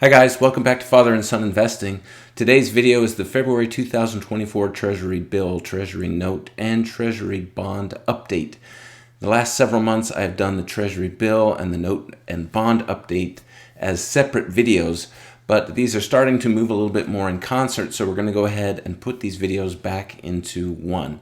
Hi guys, welcome back to Father and Son Investing. Today's video is the February 2024 Treasury Bill, Treasury Note, and Treasury Bond update. The last several months I've done the Treasury Bill and the Note and Bond update as separate videos, but these are starting to move a little bit more in concert, so we're going to go ahead and put these videos back into one.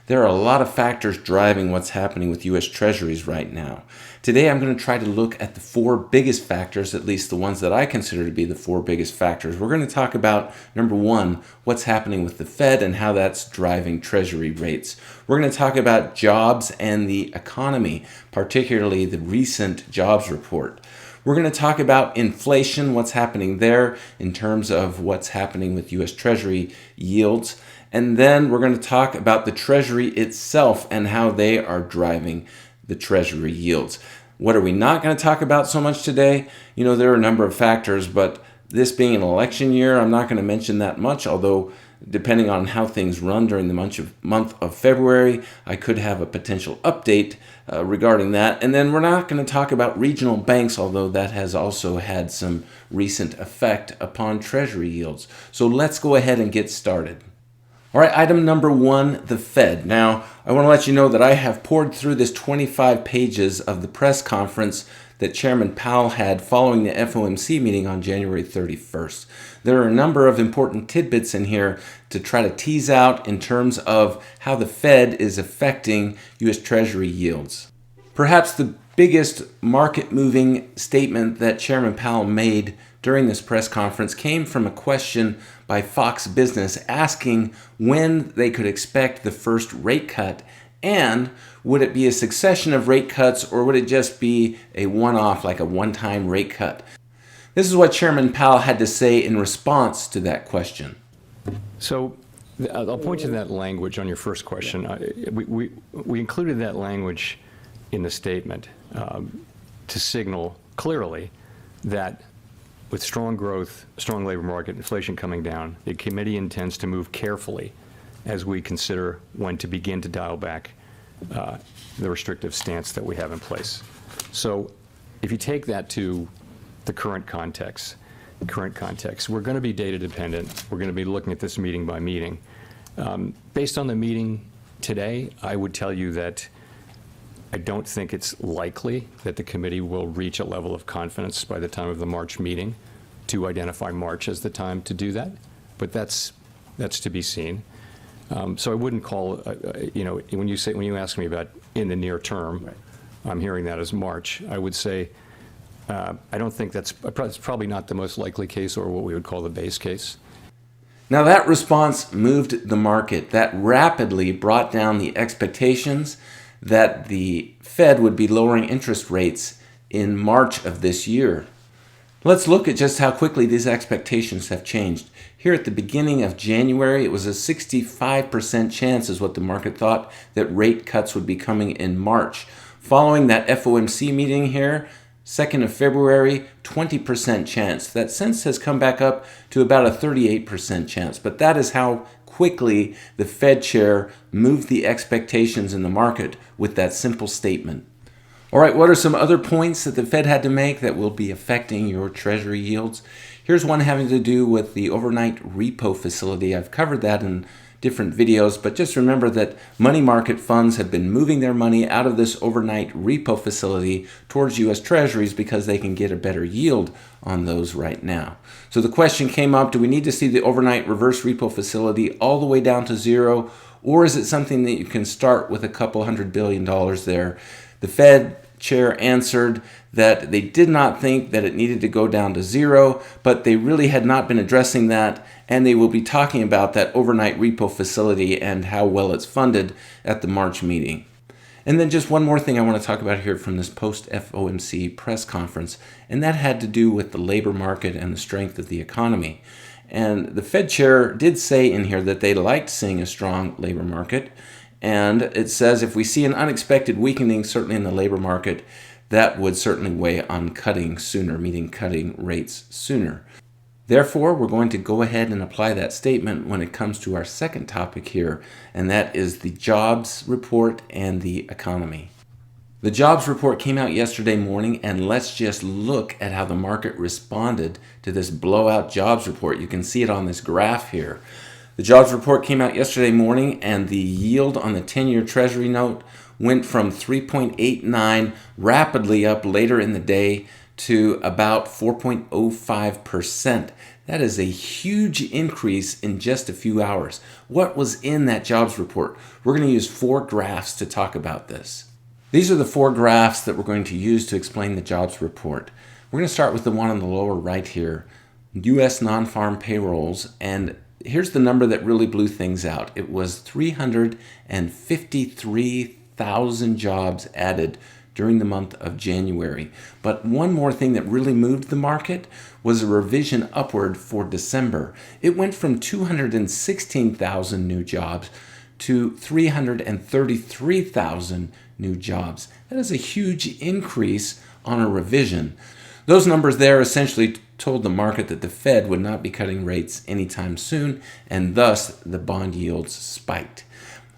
There are a lot of factors driving what's happening with U.S. Treasuries right now. Today I'm going to try to look at the four biggest factors, at least the ones that I consider to be the four biggest factors. We're going to talk about, number one, what's happening with the Fed and how that's driving Treasury rates. We're going to talk about jobs and the economy, particularly the recent jobs report. We're going to talk about inflation, what's happening there in terms of what's happening with U.S. Treasury yields. And then we're going to talk about the Treasury itself and how they are driving the Treasury yields. What are we not going to talk about so much today? You know, there are a number of factors, but this being an election year, I'm not going to mention that much, although depending on how things run during the month of February, I could have a potential update regarding that. And then we're not going to talk about regional banks, although that has also had some recent effect upon Treasury yields. So let's go ahead and get started. All right, item number one, the Fed. Now, I want to let you know that I have poured through this 25 pages of the press conference that Chairman Powell had following the FOMC meeting on January 31st. There are a number of important tidbits in here to try to tease out in terms of how the Fed is affecting U.S. Treasury yields. Perhaps the biggest market-moving statement that Chairman Powell made during this press conference came from a question by Fox Business asking when they could expect the first rate cut, and would it be a succession of rate cuts or would it just be a one-off, like a one-time rate cut? This is what Chairman Powell had to say in response to that question. So I'll point to that language on your first question. We included that language in the statement to signal clearly that with strong growth, strong labor market, inflation coming down, the committee intends to move carefully as we consider when to begin to dial back the restrictive stance that we have in place. So if you take that to the current context, we're going to be data dependent. We're going to be looking at this meeting by meeting. Based on the meeting today, I would tell you that I don't think it's likely that the committee will reach a level of confidence by the time of the March meeting to identify March as the time to do that, but that's to be seen. So I wouldn't call, when you ask me about in the near term, right, I'm hearing that as March. I would say I don't think it's probably not the most likely case or what we would call the base case. Now that response moved the market. That rapidly brought down the expectations that the Fed would be lowering interest rates in March of this year. Let's look at just how quickly these expectations have changed. Here at the beginning of January, it was a 65% chance is what the market thought that rate cuts would be coming in March. Following that FOMC meeting here, 2nd of February, 20% chance. That since has come back up to about a 38% chance, but that is how quickly the Fed chair moved the expectations in the market with that simple statement. All right, what are some other points that the Fed had to make that will be affecting your Treasury yields? Here's one having to do with the overnight repo facility. I've covered that in different videos, but just remember that money market funds have been moving their money out of this overnight repo facility towards U.S. Treasuries because they can get a better yield on those right now. So the question came up, do we need to see the overnight reverse repo facility all the way down to zero, or is it something that you can start with a couple $100 billion there? The Fed chair answered that they did not think that it needed to go down to zero, but they really had not been addressing that, and they will be talking about that overnight repo facility and how well it's funded at the March meeting. And then just one more thing I want to talk about here from this post-FOMC press conference, and that had to do with the labor market and the strength of the economy. And the Fed chair did say in here that they liked seeing a strong labor market, and it says if we see an unexpected weakening, certainly in the labor market, that would certainly weigh on cutting sooner, meaning cutting rates sooner. Therefore, we're going to go ahead and apply that statement when it comes to our second topic here, and that is the jobs report and the economy. The jobs report came out yesterday morning, and let's just look at how the market responded to this blowout jobs report. You can see it on this graph here. The jobs report came out yesterday morning, and the yield on the 10-year Treasury note went from 3.89 rapidly up later in the day to about 4.05%. That is a huge increase in just a few hours. What was in that jobs report? We're going to use 4 graphs to talk about this. These are the 4 graphs that we're going to use to explain the jobs report. We're going to start with the one on the lower right here, U.S. non-farm payrolls, and here's the number that really blew things out. It was 353,000 jobs added during the month of January. But one more thing that really moved the market was a revision upward for December. It went from 216,000 new jobs to 333,000 new jobs. That is a huge increase on a revision. Those numbers there essentially told the market that the Fed would not be cutting rates anytime soon, and thus the bond yields spiked.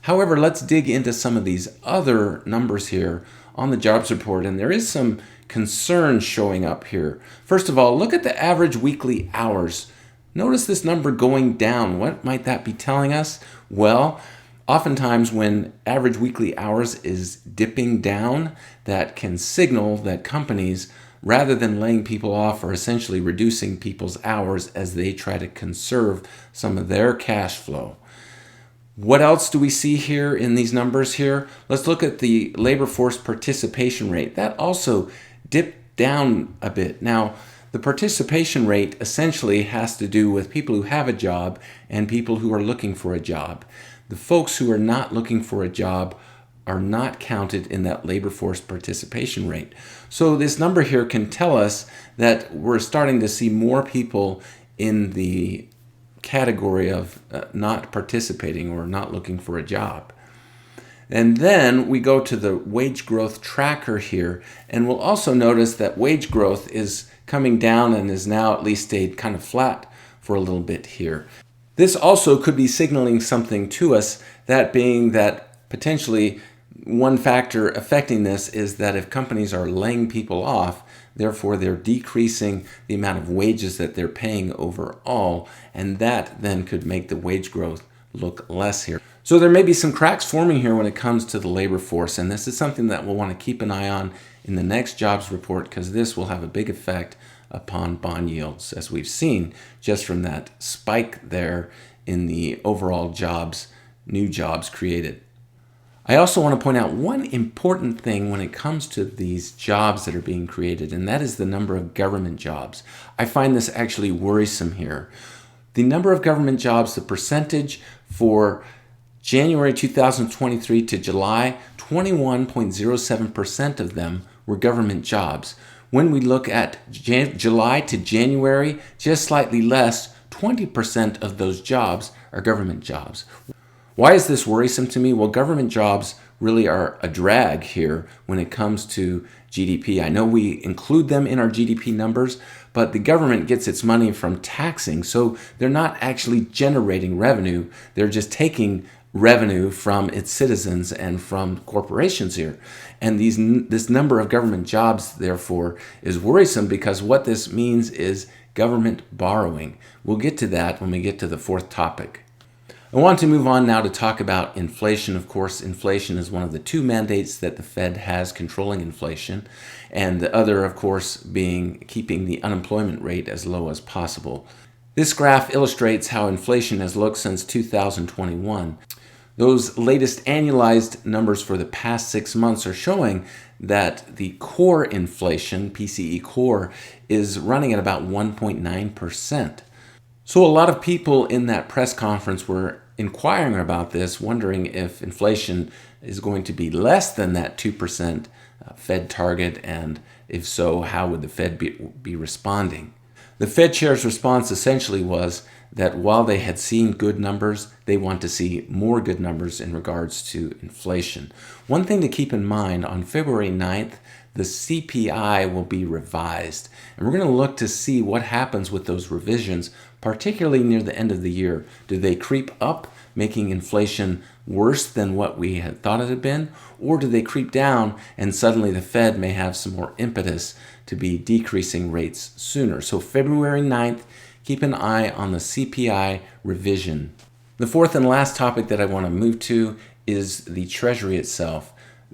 However, let's dig into some of these other numbers here on the jobs report, and there is some concern showing up here. First of all, look at the average weekly hours. Notice this number going down. What might that be telling us? Well, oftentimes when average weekly hours is dipping down, that can signal that companies, rather than laying people off, are essentially reducing people's hours as they try to conserve some of their cash flow. What else do we see here in these numbers here? Let's look at the labor force participation rate. That also dipped down a bit. Now, the participation rate essentially has to do with people who have a job and people who are looking for a job. The folks who are not looking for a job are not counted in that labor force participation rate. So this number here can tell us that we're starting to see more people in the category of not participating or not looking for a job. And then we go to the wage growth tracker here, and we'll also notice that wage growth is coming down and is now at least stayed kind of flat for a little bit here. This also could be signaling something to us, that being that potentially one factor affecting this is that if companies are laying people off, therefore they're decreasing the amount of wages that they're paying overall, and that then could make the wage growth look less here. So there may be some cracks forming here when it comes to the labor force, and this is something that we'll want to keep an eye on in the next jobs report, because this will have a big effect upon bond yields, as we've seen just from that spike there in the overall jobs, new jobs created. I also want to point out one important thing when it comes to these jobs that are being created, and that is the number of government jobs. I find this actually worrisome here. The number of government jobs, the percentage for January 2023 to July, 21.07% of them were government jobs. When we look at July to January, just slightly less, 20% of those jobs are government jobs. Why is this worrisome to me? Well, government jobs really are a drag here when it comes to GDP. I know we include them in our GDP numbers, but the government gets its money from taxing, so they're not actually generating revenue. They're just taking revenue from its citizens and from corporations here. And this number of government jobs, therefore, is worrisome, because what this means is government borrowing. We'll get to that when we get to the 4th topic. I want to move on now to talk about inflation. Of course, inflation is one of the 2 mandates that the Fed has, controlling inflation, and the other, of course, being keeping the unemployment rate as low as possible. This graph illustrates how inflation has looked since 2021. Those latest annualized numbers for the past 6 months are showing that the core inflation, PCE core, is running at about 1.9%. So a lot of people in that press conference were inquiring about this, wondering if inflation is going to be less than that 2% Fed target, and if so, how would the Fed be responding? The Fed chair's response essentially was that while they had seen good numbers, they want to see more good numbers in regards to inflation. One thing to keep in mind, on February 9th, the CPI will be revised, and we're going to look to see what happens with those revisions, particularly near the end of the year. Do they creep up making inflation worse than what we had thought it had been? Or do they creep down and suddenly the Fed may have some more impetus to be decreasing rates sooner? So February 9th, keep an eye on the CPI revision. The fourth and last topic that I want to move to is the Treasury itself.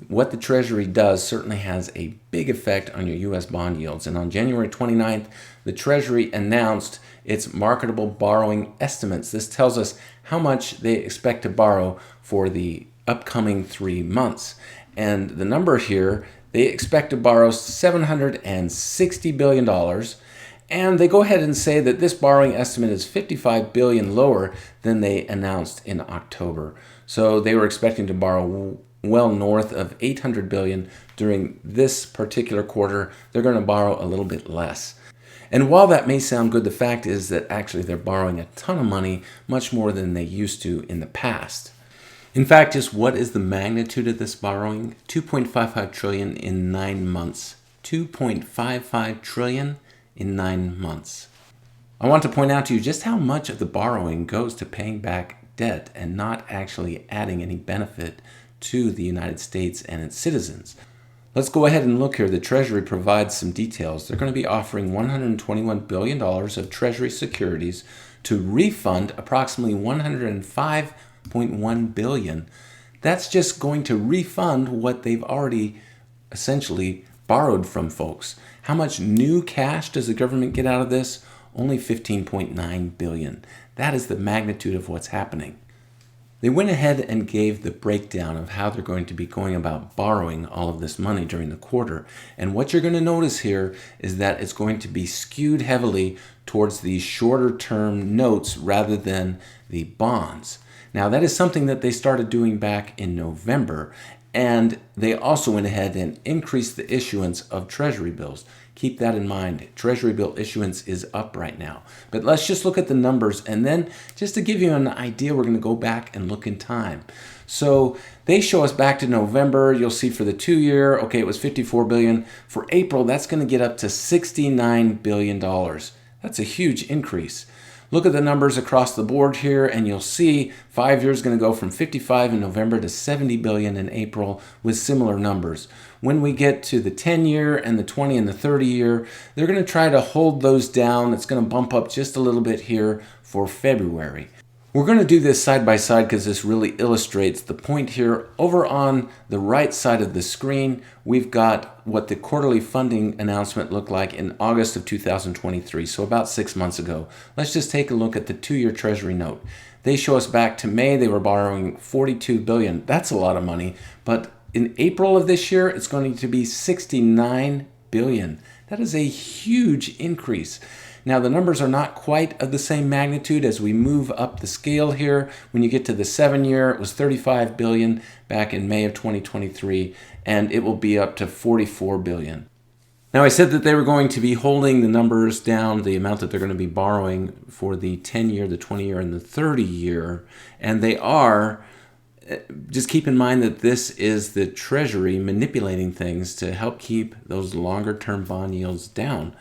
What the Treasury does certainly has a big effect on your U.S. bond yields. And on January 29th, the Treasury announced its marketable borrowing estimates. This tells us how much they expect to borrow for the upcoming 3 months. And the number here, they expect to borrow $760 billion. And they go ahead and say that this borrowing estimate is $55 billion lower than they announced in October. So they were expecting to borrow well north of $800 billion during this particular quarter. They're going to borrow a little bit less. And while that may sound good, the fact is that actually they're borrowing a ton of money, much more than they used to in the past. In fact, just what is the magnitude of this borrowing? $2.55 trillion in 9 months. $2.55 trillion in 9 months. I want to point out to you just how much of the borrowing goes to paying back debt and not actually adding any benefit to the United States and its citizens. Let's go ahead and look here. The Treasury provides some details. They're going to be offering $121 billion of Treasury securities to refund approximately $105.1 billion. That's just going to refund what they've already essentially borrowed from folks. How much new cash does the government get out of this? Only $15.9 billion. That is the magnitude of what's happening. They went ahead and gave the breakdown of how they're going to be going about borrowing all of this money during the quarter. And what you're going to notice here is that it's going to be skewed heavily towards the shorter term notes rather than the bonds. Now, that is something that they started doing back in November. And they also went ahead and increased the issuance of Treasury bills. Keep that in mind. Treasury bill issuance is up right now. But let's just look at the numbers. And then just to give you an idea, we're going to go back and look in time. So they show us back to November. You'll see for the 2-year, okay, it was $54 billion. For April, that's going to get up to $69 billion. That's a huge increase. Look at the numbers across the board here, and you'll see 5 years going to go from 55 in November to 70 billion in April with similar numbers. When we get to the 10-year and the 20 and the 30-year, they're going to try to hold those down. It's going to bump up just a little bit here for February. We're going to do this side by side because this really illustrates the point here. Over on the right side of the screen, we've got what the quarterly funding announcement looked like in August of 2023, so about 6 months ago. Let's just take a look at the 2-year Treasury note. They show us back to May, they were borrowing $42 billion. That's a lot of money, but in April of this year, it's going to be $69 billion. That is a huge increase. Now, the numbers are not quite of the same magnitude as we move up the scale here. When you get to the 7-year, it was $35 billion back in May of 2023, and it will be up to $44 billion. Now, I said that they were going to be holding the numbers down, the amount that they're going to be borrowing for the 10-year, the 20-year, and the 30-year, and they are. Just keep in mind that this is the Treasury manipulating things to help keep those longer-term bond yields down.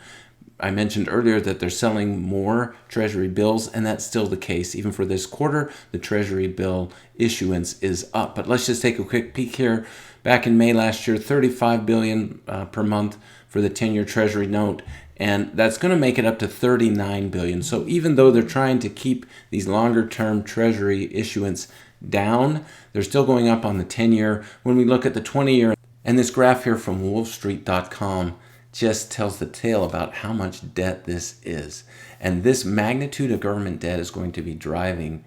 I mentioned earlier that they're selling more Treasury bills, and that's still the case. Even for this quarter, the Treasury bill issuance is up. But let's just take a quick peek here. Back in May last year, $35 billion per month for the 10-year Treasury note, and that's going to make it up to $39 billion. So even though they're trying to keep these longer-term Treasury issuance down, they're still going up on the 10-year. When we look at the 20-year, and this graph here from wolfstreet.com just tells the tale about how much debt this is. And this magnitude of government debt is going to be driving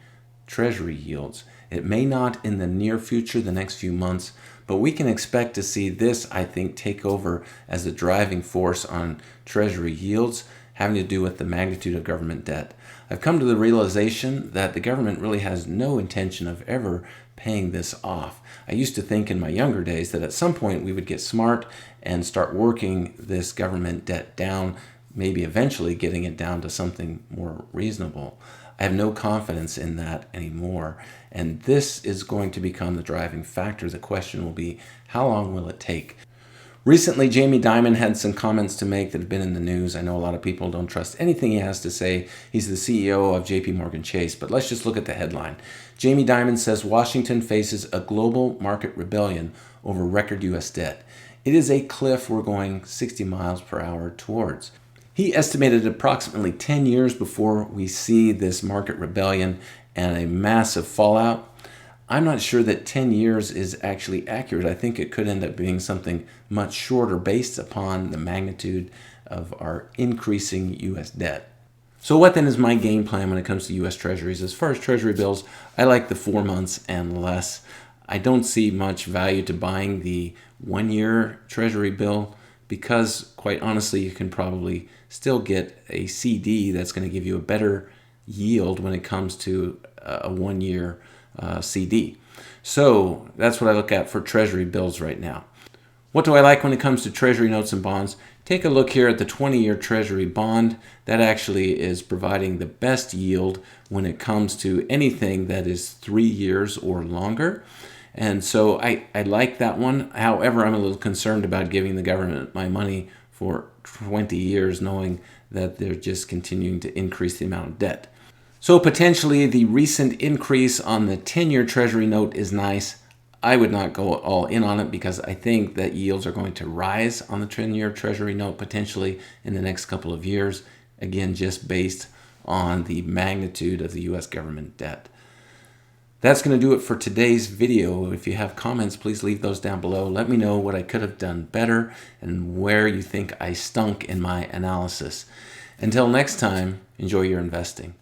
Treasury yields. It may not in the near future, the next few months, but we can expect to see this, I think, take over as the driving force on Treasury yields, having to do with the magnitude of government debt. I've come to the realization that the government really has no intention of ever paying this off. I used to think in my younger days that at some point we would get smart and start working this government debt down, maybe eventually getting it down to something more reasonable. I have no confidence in that anymore, and this is going to become the driving factor. The question will be, how long will it take? Recently, Jamie Dimon had some comments to make that have been in the news. I know a lot of people don't trust anything he has to say. He's the CEO of JP Morgan Chase, but let's just look at the headline. Jamie Dimon says Washington faces a global market rebellion over record U.S. debt. It is a cliff we're going 60 miles per hour towards. He estimated approximately 10 years before we see this market rebellion and a massive fallout. I'm not sure that 10 years is actually accurate. I think it could end up being something much shorter based upon the magnitude of our increasing U.S. debt. So what then is my game plan when it comes to U.S. Treasuries? As far as Treasury bills, I like the 4 months and less. I don't see much value to buying the 1-year Treasury bill because, quite honestly, you can probably still get a CD that's going to give you a better yield when it comes to a 1-year CD. So that's what I look at for Treasury bills right now. What do I like when it comes to Treasury notes and bonds? Take a look here at the 20-year Treasury bond. That actually is providing the best yield when it comes to anything that is 3 years or longer. And so I like that one. However, I'm a little concerned about giving the government my money for 20 years knowing that they're just continuing to increase the amount of debt. So potentially the recent increase on the 10-year Treasury note is nice. I would not go all in on it because I think that yields are going to rise on the 10-year Treasury note potentially in the next couple of years, again, just based on the magnitude of the U.S. government debt. That's going to do it for today's video. If you have comments, please leave those down below. Let me know what I could have done better and where you think I stunk in my analysis. Until next time, enjoy your investing.